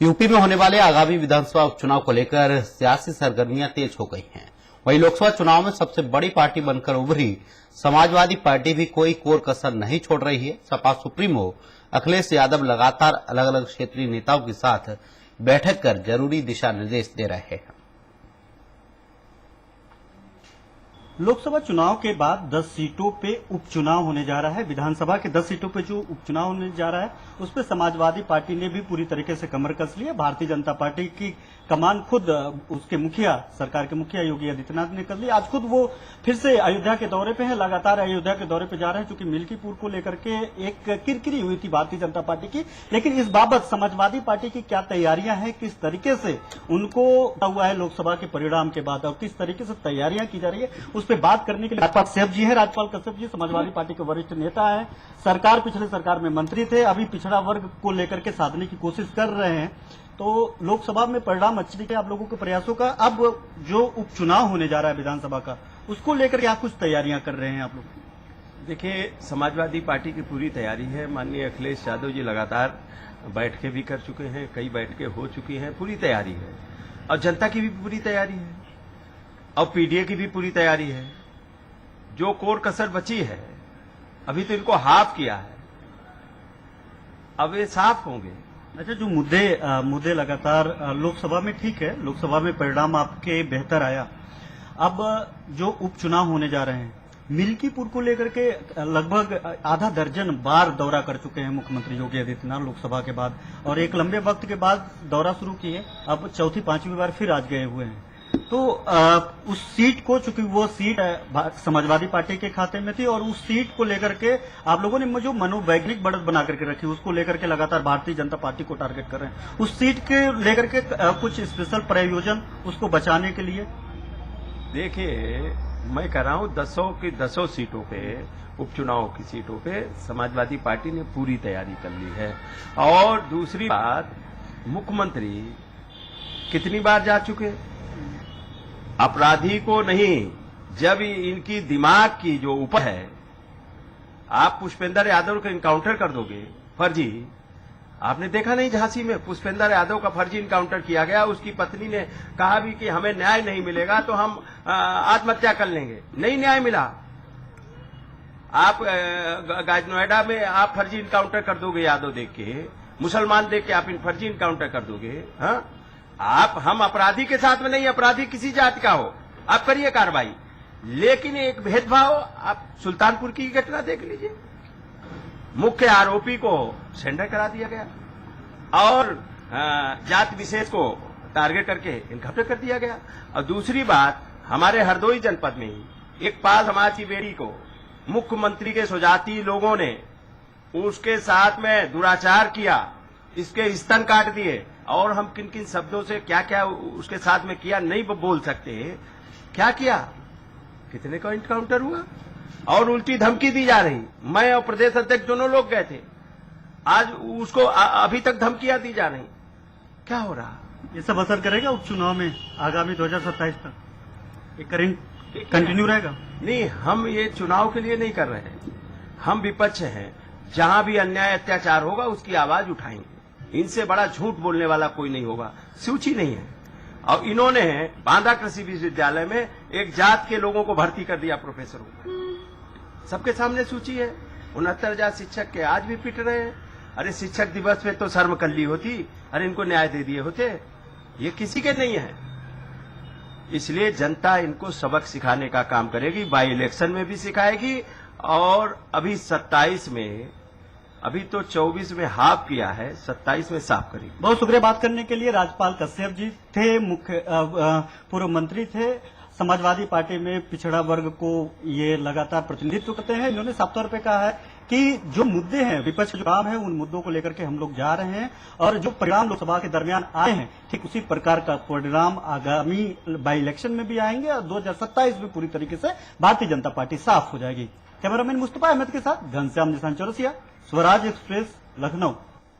UP में होने वाले आगामी विधानसभा उपचुनाव को लेकर सियासी सरगर्मियां तेज हो गई हैं। वहीं लोकसभा चुनाव में सबसे बड़ी पार्टी बनकर उभरी समाजवादी पार्टी भी कोई कोर कसर नहीं छोड़ रही है। सपा सुप्रीमो अखिलेश यादव लगातार अलग अलग क्षेत्रीय नेताओं के साथ बैठक कर जरूरी दिशा निर्देश दे रहे हैं। लोकसभा चुनाव के बाद 10 सीटों पे उपचुनाव होने जा रहा है। विधानसभा के 10 सीटों पे जो उपचुनाव होने जा रहा है उस पे समाजवादी पार्टी ने भी पूरी तरीके से कमर कस ली है। भारतीय जनता पार्टी की कमान खुद उसके मुखिया, सरकार के मुखिया योगी आदित्यनाथ ने कर ली। आज खुद वो फिर से अयोध्या के दौरे पे हैं, लगातार अयोध्या के दौरे पे जा रहे हैं, क्योंकि मिल्कीपुर को लेकर के एक किरकिरी हुई थी भारतीय जनता पार्टी की। लेकिन इस बाबत समाजवादी पार्टी की क्या तैयारियां हैं, किस तरीके से उनको हुआ है लोकसभा के परिणाम के बाद और किस तरीके से तैयारियां की जा रही है, उस पर बात करने के लिए राजपाल कश्यप जी हैं। राजपाल कश्यप जी समाजवादी पार्टी के वरिष्ठ नेता हैं, पिछले सरकार में मंत्री थे, अभी पिछड़ा वर्ग को लेकर के साधने की कोशिश कर रहे हैं। तो लोकसभा में परिणाम अच्छे थे आप लोगों के प्रयासों का। अब जो उपचुनाव होने जा रहा है विधानसभा का, उसको लेकर के आप कुछ तैयारियां कर रहे हैं आप लोग? देखिए, समाजवादी पार्टी की पूरी तैयारी है। माननीय अखिलेश यादव जी लगातार बैठकें भी कर चुके हैं, कई बैठकें हो चुकी हैं, पूरी तैयारी है। और जनता की भी पूरी तैयारी है और पीडीए की भी पूरी तैयारी है। जो कोर कसर बची है, अभी तो इनको हाफ किया है, अब ये साफ होंगे। अच्छा, जो मुद्दे लगातार लोकसभा में, ठीक है, लोकसभा में परिणाम आपके बेहतर आया। अब जो उपचुनाव होने जा रहे हैं, मिल्कीपुर को लेकर के लगभग आधा दर्जन बार दौरा कर चुके हैं मुख्यमंत्री योगी आदित्यनाथ लोकसभा के बाद, और एक लंबे वक्त के बाद दौरा शुरू किए। अब चौथी पांचवी बार फिर आज गए हुए हैं। तो उस सीट को, चूंकि वो सीट समाजवादी पार्टी के खाते में थी, और उस सीट को लेकर के आप लोगों ने जो मनोवैज्ञानिक बढ़त बना करके रखी, उसको लेकर के लगातार भारतीय जनता पार्टी को टारगेट कर रहे हैं। उस सीट के लेकर के कुछ स्पेशल प्रयोजन उसको बचाने के लिए? देखिए, मैं कह रहा हूं 10 सीटों पे, उपचुनाव की सीटों पे समाजवादी पार्टी ने पूरी तैयारी कर ली है। और दूसरी बात, मुख्यमंत्री कितनी बार जा चुके? अपराधी को नहीं, जब इनकी दिमाग की जो ऊपर है, आप पुष्पेंद्र यादव का इनकाउंटर कर दोगे फर्जी। आपने देखा नहीं, झांसी में पुष्पेंद्र यादव का फर्जी इनकाउंटर किया गया। उसकी पत्नी ने कहा भी कि हमें न्याय नहीं मिलेगा तो हम आत्महत्या कर लेंगे। नहीं न्याय मिला। आप नोएडा में आप फर्जी इनकाउंटर कर दोगे यादव देख के, मुसलमान देख के आप फर्जी इनकाउंटर कर दोगे। हाँ, हम अपराधी के साथ में नहीं, अपराधी किसी जाति का हो आप करिए कार्रवाई। लेकिन एक भेदभाव, आप सुल्तानपुर की घटना देख लीजिए, मुख्य आरोपी को सेंडर करा दिया गया और जाति विशेष को टारगेट करके इनकाउंटर कर दिया गया। और दूसरी बात, हमारे हरदोई जनपद में ही एक पाल समाज की बेटी को मुख्यमंत्री के स्वजाती लोगों ने उसके साथ में दुराचार किया, इसके स्तन काट दिए, और हम किन किन शब्दों से क्या क्या उसके साथ में किया नहीं बोल सकते। क्या किया, कितने का इनकाउंटर हुआ और उल्टी धमकी दी जा रही। मैं और प्रदेश अध्यक्ष दोनों लोग गए थे, आज उसको अभी तक धमकियां दी जा रही। क्या हो रहा? ये सब असर करेगा उपचुनाव में आगामी 2027 तक? ये कंटिन्यू रहेगा? नहीं, हम ये चुनाव के लिए नहीं कर रहे हैं, हम विपक्ष हैं। जहां भी अन्याय अत्याचार होगा उसकी आवाज उठाएंगे। इनसे बड़ा झूठ बोलने वाला कोई नहीं होगा। सूची नहीं है। और इन्होंने बांदा कृषि विश्वविद्यालय में एक जात के लोगों को भर्ती कर दिया, प्रोफेसरों को। सबके सामने सूची है। 69,000 शिक्षक के आज भी पिट रहे हैं। अरे शिक्षक दिवस पे तो शर्म कर ली होती, अरे इनको न्याय दे दिए होते। ये किसी के नहीं है। इसलिए जनता इनको सबक सिखाने का काम करेगी, बाई इलेक्शन में भी सिखाएगी, और अभी 27 में, अभी तो 24 में हाफ किया है, 27 में साफ करेगी। बहुत शुक्रिया बात करने के लिए। राजपाल कश्यप जी थे, पूर्व मंत्री थे, समाजवादी पार्टी में पिछड़ा वर्ग को ये लगातार प्रतिनिधित्व करते हैं। इन्होंने साफ तौर पे कहा है कि जो मुद्दे हैं, विपक्ष जो काम है, उन मुद्दों को लेकर के हम लोग जा रहे हैं, और जो परिणाम लोकसभा के दरमियान आए हैं, ठीक उसी प्रकार का परिणाम आगामी बाई इलेक्शन में भी आएंगे, और 2027 में पूरी तरीके से भारतीय जनता पार्टी साफ हो जाएगी। कैमरामैन मुस्तफा अहमद के साथ घनश्याम निशान चौरसिया, स्वराज एक्सप्रेस, लखनऊ।